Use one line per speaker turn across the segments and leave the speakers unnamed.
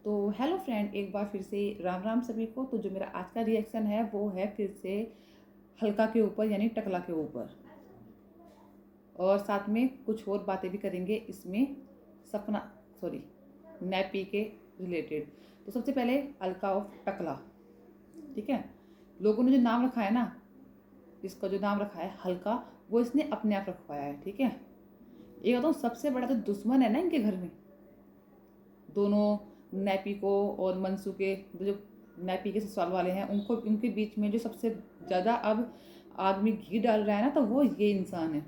तो hello friend, एक बार फिर से राम राम सभी को। तो जो मेरा आज का रिएक्शन है वो है फिर से हल्का के ऊपर यानी टकला के ऊपर, और साथ में कुछ और बातें भी करेंगे इसमें सपना सॉरी नैपी के रिलेटेड। तो सबसे पहले हल्का ऑफ टकला, ठीक है। लोगों ने जो नाम रखा है ना, इसका जो नाम रखा है हल्का, वो इसने अपने आप रखवाया है, ठीक है। ये बताऊँ, सबसे बड़ा जो दुश्मन है ना इनके घर में, दोनों नैपी को और मनसू के, जो नैपी के ससुराल वाले हैं उनको, उनके बीच में जो सबसे ज़्यादा अब आदमी घी डाल रहा है ना, तो वो ये इंसान है,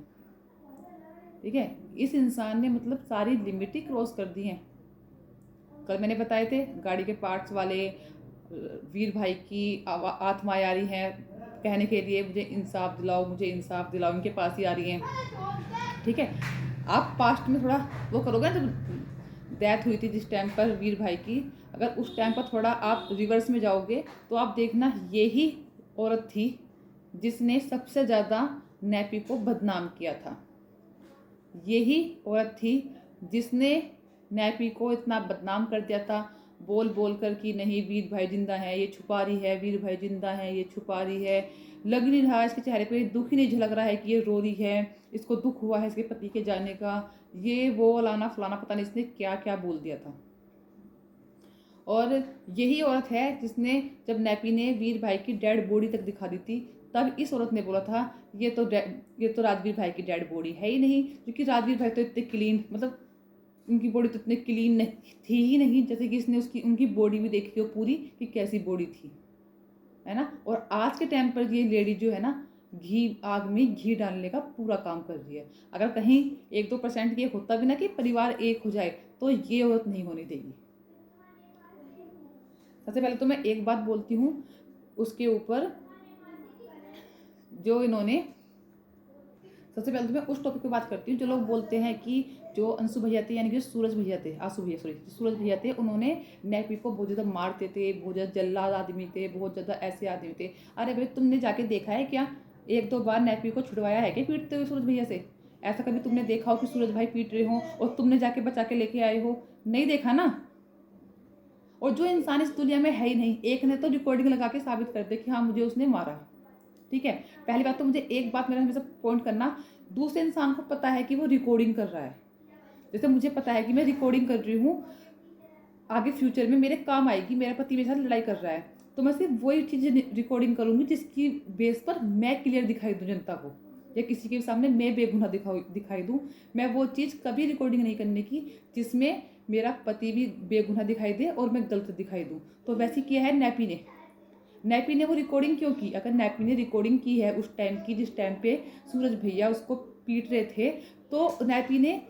ठीक है। इस इंसान ने मतलब सारी लिमिट ही क्रॉस कर दी है। कल मैंने बताए थे गाड़ी के पार्ट्स वाले वीर भाई की आत्माएं आ रही हैं कहने के लिए मुझे इंसाफ दिलाओ, मुझे इंसाफ दिलाओ, इनके पास ही आ रही हैं, ठीक है। आप पास्ट में थोड़ा वो करोगे ना, जब डेथ हुई थी जिस टाइम पर वीर भाई की, अगर उस टाइम पर थोड़ा आप रिवर्स में जाओगे तो आप देखना यही औरत थी जिसने सबसे ज़्यादा नैपी को बदनाम किया था। यही औरत थी जिसने नैपी को इतना बदनाम कर दिया था, बोल बोल कर कि नहीं वीर भाई जिंदा है, ये छुपा रही है, वीर भाई जिंदा है, ये छुपा रही है। लग नहीं रहा इसके चेहरे पे दुख ही नहीं झलक रहा है कि ये रो रही है, इसको दुख हुआ है इसके पति के जाने का, ये वो लाना फलाना, पता नहीं इसने क्या क्या बोल दिया था। और यही औरत है जिसने, जब नैपी ने वीर भाई की डेड बॉडी तक दिखा दी थी, तब इस औरत ने बोला था ये तो राजवीर भाई की डेड बॉडी है ही नहीं, क्योंकि राजवीर भाई तो इतने क्लीन, मतलब उनकी बॉडी तो इतने क्लीन नहीं थी ही नहीं, जैसे कि इसने उसकी उनकी बॉडी भी देखी हो पूरी कि कैसी बॉडी थी, है ना। और आज के टाइम पर ये लेडी जो है ना, घी आग में घी डालने का पूरा काम कर रही है। अगर कहीं 1-2% ये होता भी ना कि परिवार एक हो जाए, तो ये औरत नहीं होनी देगी। सबसे पहले तो मैं एक बात बोलती हूँ उसके ऊपर, जो इन्होंने, सबसे पहले तो मैं उस टॉपिक पे बात करती हूँ जो लोग बोलते हैं कि जो अंशु भैया थे, यानी कि सूरज भैया थे, आंसू भैया सॉरी, सूरज भैया थे, उन्होंने नैपी को बहुत ज़्यादा मारते थे, बहुत ज़्यादा जल्लाद आदमी थे, बहुत ज़्यादा ऐसे आदमी थे। अरे भाई, तुमने जाके देखा है क्या? 1-2 बार नैपी को छुड़वाया है क्या पीटते हुए सूरज भैया से? ऐसा कभी तुमने देखा हो कि सूरज भाई पीट रहे हो और तुमने जाके बचा के लेके आए हो? नहीं देखा ना। और जो इंसान इस दुनिया में है ही नहीं, एक ने तो रिकॉर्डिंग लगा के साबित कर दे कि हाँ मुझे उसने मारा, ठीक है। पहली बात तो मुझे एक बात मेरा हमेशा पॉइंट करना, दूसरे इंसान को पता है कि वो रिकॉर्डिंग कर रहा है। जैसे मुझे पता है कि मैं रिकॉर्डिंग कर रही हूँ, आगे फ्यूचर में मेरे काम आएगी, मेरा पति मेरे साथ लड़ाई कर रहा है, तो मैं सिर्फ वही चीज़ रिकॉर्डिंग करूँगी जिसकी बेस पर मैं क्लियर दिखाई दूँ जनता को, या किसी के सामने मैं बेगुनाह दिखाई दूँ। मैं वो चीज़ कभी रिकॉर्डिंग नहीं करने की जिसमें मेरा पति भी बेगुनाह दिखाई दे और मैं गलत दिखाई दूँ। तो वैसे किया है नैपी ने। नैपी ने वो रिकॉर्डिंग क्यों की? अगर नैपी ने रिकॉर्डिंग की है उस टाइम की जिस टाइम पे सूरज भैया उसको पीट रहे थे, तो नैपी ने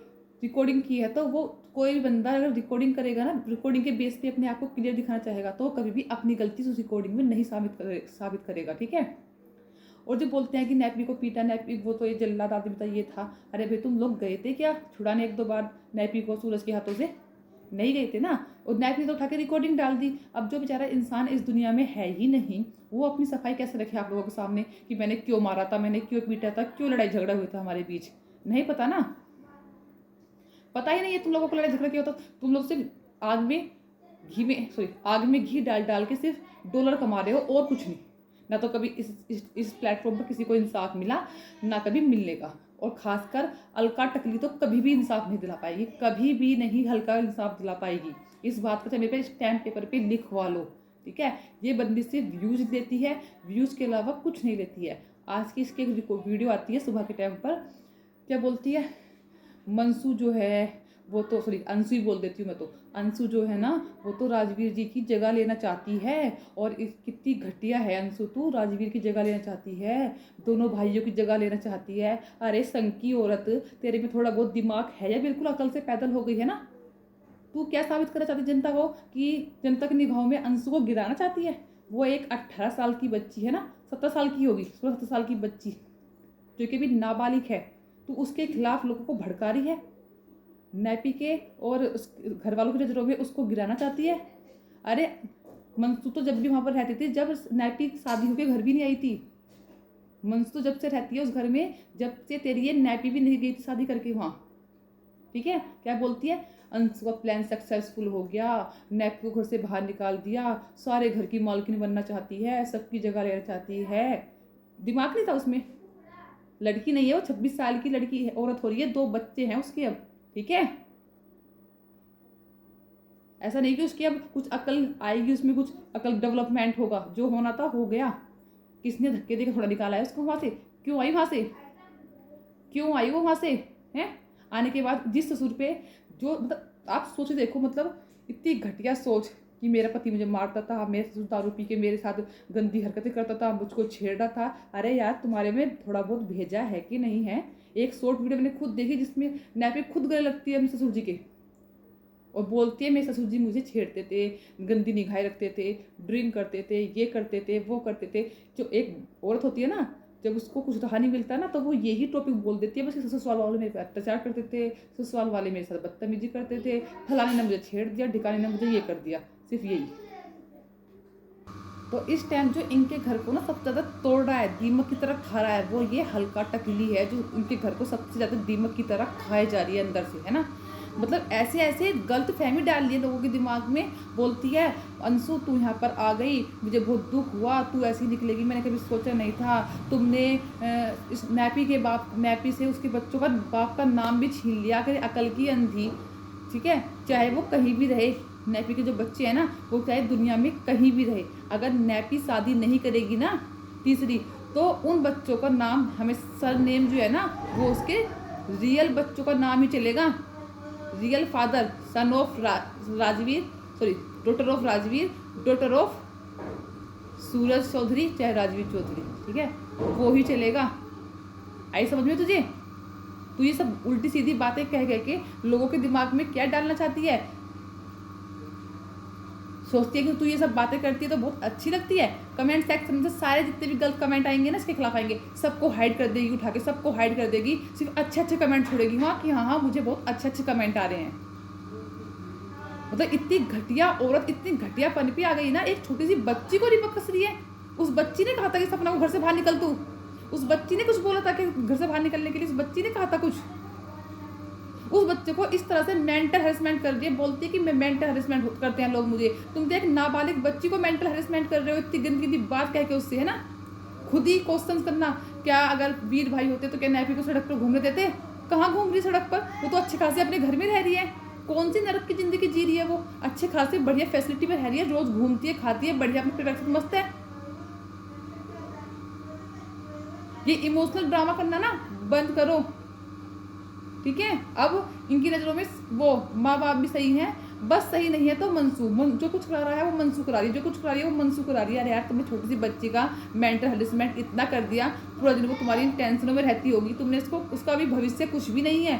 रिकॉर्डिंग की है, तो वो कोई भी बंदा अगर रिकॉर्डिंग करेगा ना, रिकॉर्डिंग के बेस पे अपने आप को क्लियर दिखाना चाहेगा, तो कभी भी अपनी गलती उस रिकॉर्डिंग में नहीं साबित करेगा, ठीक है। और जो बोलते हैं कि नैपी को पीटा, नैपी वो तो ये जल्लाद आदमी था, ये था, अरे भाई तुम लोग गए थे क्या छुड़ाने 1-2 बार नैपी को सूरज के हाथों से? नहीं गए थे ना। और नैप ने तो उठा के रिकॉर्डिंग डाल दी। अब जो बेचारा इंसान इस दुनिया में है ही नहीं, वो अपनी सफाई कैसे रखे आप लोगों के सामने कि मैंने क्यों मारा था, मैंने क्यों पीटा था, क्यों लड़ाई झगड़ा हुआ था हमारे बीच? नहीं पता ना। पता ही नहीं है तुम लोगों को लड़ाई झगड़ा किया होता। तुम लोग सिर्फ आग में घी डाल डाल के सिर्फ डॉलर कमा रहे हो और कुछ नहीं। ना तो कभी इस प्लेटफॉर्म पर किसी को इंसाफ मिला, ना कभी मिलने का। और खासकर अलका टकली तो कभी भी इंसाफ नहीं दिला पाएगी, कभी भी नहीं हल्का इंसाफ दिला पाएगी। इस बात को चाहे मेरे पे स्टैम्प पेपर पे लिखवा लो, ठीक है। ये बंदी सिर्फ व्यूज देती है, व्यूज के अलावा कुछ नहीं लेती है। आज की इसकी एक वीडियो आती है सुबह के टाइम पर, क्या बोलती है, मनसू जो है वो तो, सॉरी अंशु ही बोल देती हूँ मैं तो, अंशु जो है ना वो तो राजवीर जी की जगह लेना चाहती है। और इस कितनी घटिया है अंशु, तू राजवीर की जगह लेना चाहती है, दोनों भाइयों की जगह लेना चाहती है। अरे संकी औरत, तेरे में थोड़ा बहुत दिमाग है या बिल्कुल अकल से पैदल हो गई है ना? तू क्या साबित करना चाहती है जनता को कि जनता की निगाहों में अंशु को गिराना चाहती है? वो एक 18 साल की बच्ची है ना, 17 साल की होगी, 16-17 साल की बच्ची जो कि भी नाबालिग है, तू उसके खिलाफ लोगों को भड़का रही है, नैपी के और घर वालों के नजरों में उसको गिराना चाहती है। अरे मंसू तो जब भी वहां पर रहती थी, जब नैपी शादी होकर घर भी नहीं आई थी। मंसू तो जब से रहती है उस घर में, जब से तेरी ये नैपी भी नहीं गई थी शादी करके वहां, ठीक है। क्या बोलती है, अंशु का प्लान सक्सेसफुल हो गया, नैपी को घर से बाहर निकाल दिया, सारे घर की मालकिन बनना चाहती है, सबकी जगह लेना चाहती है। दिमाग नहीं था उसमें। लड़की नहीं है वो, 26 साल की लड़की है, औरत हो रही है, 2 बच्चे हैं उसके अब, ठीक है। ऐसा नहीं कि उसकी अब कुछ अकल आएगी, उसमें कुछ अकल डेवलपमेंट होगा, जो होना था हो गया। किसने धक्के देकर थोड़ा निकाला है उसको वहां से? क्यों आई वहां से? क्यों आई वो वहां से? है आने के बाद जिस ससुर पे जो, मतलब आप सोच देखो, मतलब इतनी घटिया सोच कि मेरा पति मुझे मारता था, मेरे ससुर दारू पी के मेरे साथ गंदी हरकतें करता था, मुझको छेड़ा था। अरे यार, तुम्हारे में थोड़ा बहुत भेजा है कि नहीं है? एक शॉर्ट वीडियो मैंने खुद देखी जिसमें नैपी खुद गले लगती है अपने ससुर जी के और बोलती है मेरे ससुर जी मुझे छेड़ते थे, गंदी निगाहें रखते थे, ड्रिंक करते थे, ये करते थे, वो करते थे। जो एक औरत होती है ना, जब उसको कुछ रहा नहीं मिलता ना, तो वो यही टॉपिक बोल देती है, बस ससुराल वाले मेरे पे अत्याचार करते थे, ससुराल वाले मेरे साथ बदतमीजी करते थे, फलाने ने मुझे छेड़ दिया, ढिकाने ने मुझे ये कर दिया, सिर्फ यही। तो इस टाइम जो इनके घर को ना सबसे ज़्यादा तोड़ रहा है, दीमक की तरह खा रहा है, वो ये हल्का टकली है, जो इनके घर को सबसे ज़्यादा दीमक की तरह खाए जा रही है अंदर से, है ना। मतलब ऐसे ऐसे गलत फहमी डाल ली है लोगों के दिमाग में। बोलती है अंशु तू यहाँ पर आ गई, मुझे बहुत दुख हुआ, तू ऐसी निकलेगी, मैंने कभी सोचा नहीं था। तुमने इस नैपी के बाप, नैपी से उसके बच्चों का बाप का नाम भी छीन लिया, कि अकल की अंधी, ठीक है। चाहे वो कहीं भी रहे, नैपी के जो बच्चे हैं ना, वो चाहे दुनिया में कहीं भी रहे, अगर नैपी शादी नहीं करेगी ना तीसरी, तो उन बच्चों का नाम, हमें सर नेम जो है ना, वो उसके रियल बच्चों का नाम ही चलेगा। Real father, son of Rajveer, sorry daughter of Rajveer, daughter of Suraj Chaudhary, चाहे राजवीर चौधरी, ठीक है, वो ही चलेगा। आई समझ में तुझे? तू ये सब उल्टी सीधी बातें कह कह के लोगों के दिमाग में क्या डालना चाहती है? सोचती है कि तू ये सब बातें करती है तो बहुत अच्छी लगती है। कमेंट सेक्शन में सारे जितने भी गलत कमेंट आएंगे ना, इसके खिलाफ आएंगे, सबको हाइड कर देगी, उठा के सबको हाइड कर देगी, सिर्फ अच्छे अच्छे कमेंट छोड़ेगी वहाँ कि हाँ हाँ मुझे बहुत अच्छे अच्छे कमेंट आ रहे हैं। मतलब इतनी घटिया औरत, इतनी घटिया पनपी आ गई ना, एक छोटी सी बच्ची को नहीं बकस रही है। उस बच्ची ने कहा था कि सपना को घर से बाहर निकल तू, उस बच्ची ने कुछ बोला था कि घर से बाहर निकलने के लिए, उस बच्ची ने कहा था कुछ। उस बच्चे को इस तरह से मेंटल हेरेसमेंट कर दिया, बोलती है कि मैं मेंटल हेरेसमेंट करते हैं लोग मुझे। तुम तो एक नाबालिग बच्ची को मेंटल हेरेसमेंट कर रहे हो, इतनी गंदी गंदी बात कह के उससे, है ना। खुद ही क्वेश्चन करना, क्या अगर वीर भाई होते तो क्या नैपी को सड़क पर घूमने देते? कहाँ घूम रही सड़क पर? वो तो अच्छे खासे अपने घर में रह रही है। कौन सी नरक की जिंदगी जी रही है वो? अच्छे खासे बढ़िया फैसिलिटी में रह रही है, रोज घूमती है, खाती है, बढ़िया अपने परिवार से मस्त है। ये इमोशनल ड्रामा करना ना बंद करो, ठीक है। अब इनकी नज़रों में वो माँ बाप भी सही हैं, बस सही नहीं है तो मनसू, जो कुछ करा रहा है वो मनसू करा रही है, जो कुछ करा रही है वो मनसू करा रही है। अरे यार, तुमने छोटी सी बच्ची का मेंटल हेरेसमेंट इतना कर दिया, पूरा दिन वो तुम्हारी टेंशनों में रहती होगी, तुमने इसको, उसका भी भविष्य कुछ भी नहीं है,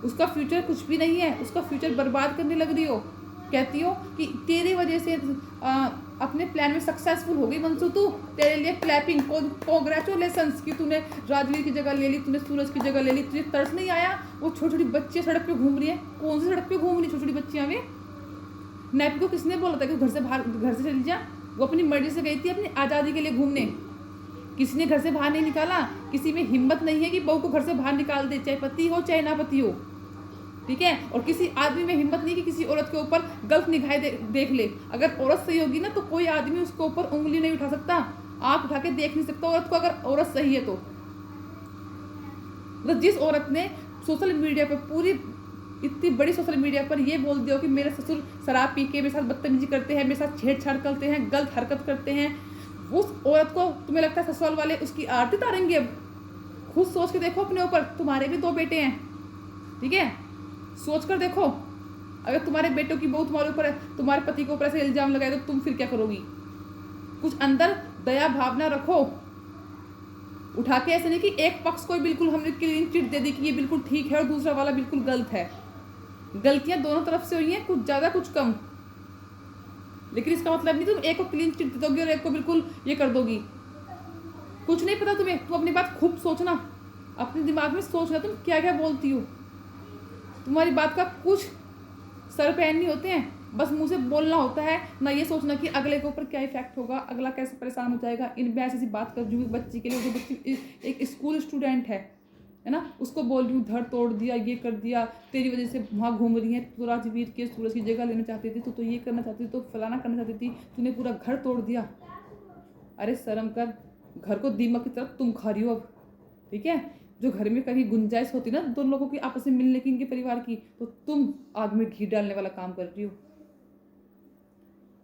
उसका फ्यूचर कुछ भी नहीं है, उसका फ्यूचर बर्बाद करने लग रही हो। कहती हो कि तेरी वजह से अपने प्लान में सक्सेसफुल हो गई मनसू, तू, तेरे लिए क्लैपिंग, कॉन्ग्रेचुलेशंस कि तूने राजवीर की जगह ले ली, तूने सूरज की जगह ले ली। तुझे तरस नहीं आया? वो छोटी छोटी बच्चियाँ सड़क पे घूम रही है, कौन सी सड़क पे घूम रही छोटी छोटी बच्चियाँ में? नैपी को किसने बोला था कि घर से बाहर, घर से चली जा? वो अपनी मर्जी से गई थी अपनी आज़ादी के लिए घूमने, किसी ने घर से बाहर नहीं निकाला। किसी में हिम्मत नहीं है कि बहू को घर से बाहर निकाल दे, चाहे पति हो चाहे ना पति हो, ठीक है। और किसी आदमी में हिम्मत नहीं कि किसी औरत के ऊपर गलत निगाहें देख ले। अगर औरत सही होगी ना, तो कोई आदमी उसके ऊपर उंगली नहीं उठा सकता, आंख उठा के देख नहीं सकता औरत को, अगर औरत सही है तो। मतलब जिस औरत ने सोशल मीडिया पर, पूरी इतनी बड़ी सोशल मीडिया पर ये बोल दिया कि मेरे ससुर शराब पी के मेरे साथ बदतमीजी करते हैं, मेरे साथ छेड़छाड़ करते हैं, गलत हरकत करते हैं, उस औरत को तुम्हें लगता है ससुराल वाले उसकी आरती उतारेंगे? अब खुद सोच के देखो अपने ऊपर, तुम्हारे भी 2 बेटे हैं, ठीक है। सोच कर देखो, अगर तुम्हारे बेटों की बहू तुम्हारे ऊपर, तुम्हारे पति के ऊपर ऐसे इल्जाम लगाए तो तुम फिर क्या करोगी? कुछ अंदर दया भावना रखो। उठा के ऐसे नहीं कि एक पक्ष को बिल्कुल हमने क्लीन चिट दे दी कि ये बिल्कुल ठीक है और दूसरा वाला बिल्कुल गलत है। गलतियां दोनों तरफ से हुई हैं, कुछ ज़्यादा कुछ कम, लेकिन इसका मतलब नहीं तुम एक को क्लीन चिट दे दोगी और एक को बिल्कुल ये कर दोगी। कुछ नहीं पता तुम्हें, तुम अपनी बात खूब सोचना, अपने दिमाग में सोचना तुम क्या क्या बोलती हो। तुम्हारी बात का कुछ सर पैर नहीं होते हैं, बस मुंह से बोलना होता है ना, ये सोचना कि अगले के ऊपर क्या इफेक्ट होगा, अगला कैसे परेशान हो जाएगा। इन मैं ऐसी बात कर जूँ बच्ची के लिए, जो बच्ची एक स्कूल स्टूडेंट है है ना, उसको बोल रही हूँ धड़ तोड़ दिया, ये कर दिया, तेरी वजह से वहाँ घूम रही है, तो राजवीर के सूरज की जगह लेना चाहती थी, तो ये करना चाहती थी, तो फलाना करना चाहती थी, तूने पूरा घर तोड़ दिया। अरे शर्म कर, घर को दीमक की तरफ तुम खा रही हो अब, ठीक है। जो घर में कहीं गुंजाइश होती ना दोनों लोगों की आपस में मिलने की, इनके परिवार की, तो तुम आग में घी डालने वाला काम कर रही हो,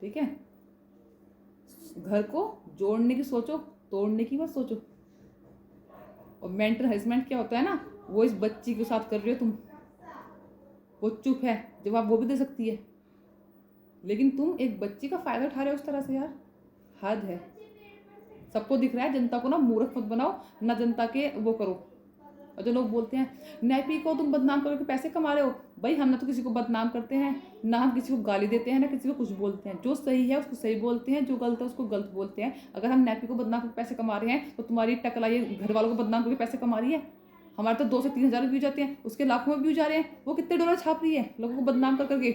ठीक है। घर को जोड़ने की सोचो, तोड़ने की मत सोचो। और मेंटल हेरासमेंट क्या होता है ना, वो इस बच्ची के साथ कर रही हो तुम। वो चुप है, जवाब वो भी दे सकती है, लेकिन तुम एक बच्ची का फायदा उठा रहे हो उस तरह से यार, हद है। सबको दिख रहा है, जनता को ना मूर्ख मत बनाओ, ना जनता के वो करो। और जो लोग बोलते हैं नैपी को तुम बदनाम करके पैसे कमा रहे हो, भाई हम ना तो किसी को बदनाम करते हैं, ना हम किसी को गाली देते हैं, ना किसी को कुछ बोलते हैं। जो सही है उसको सही बोलते हैं, जो गलत है उसको गलत बोलते हैं। अगर हम नैपी को बदनाम करके पैसे कमा रहे हैं, तो तुम्हारी टकला ये घर वालों को बदनाम करके पैसे कमा रही है। हमारे तो 2 से 3 हज़ार व्यू जाते हैं, उसके लाखों में व्यू जा रहे हैं। वो कितने डॉलर छाप रही है लोगों को बदनाम कर करके।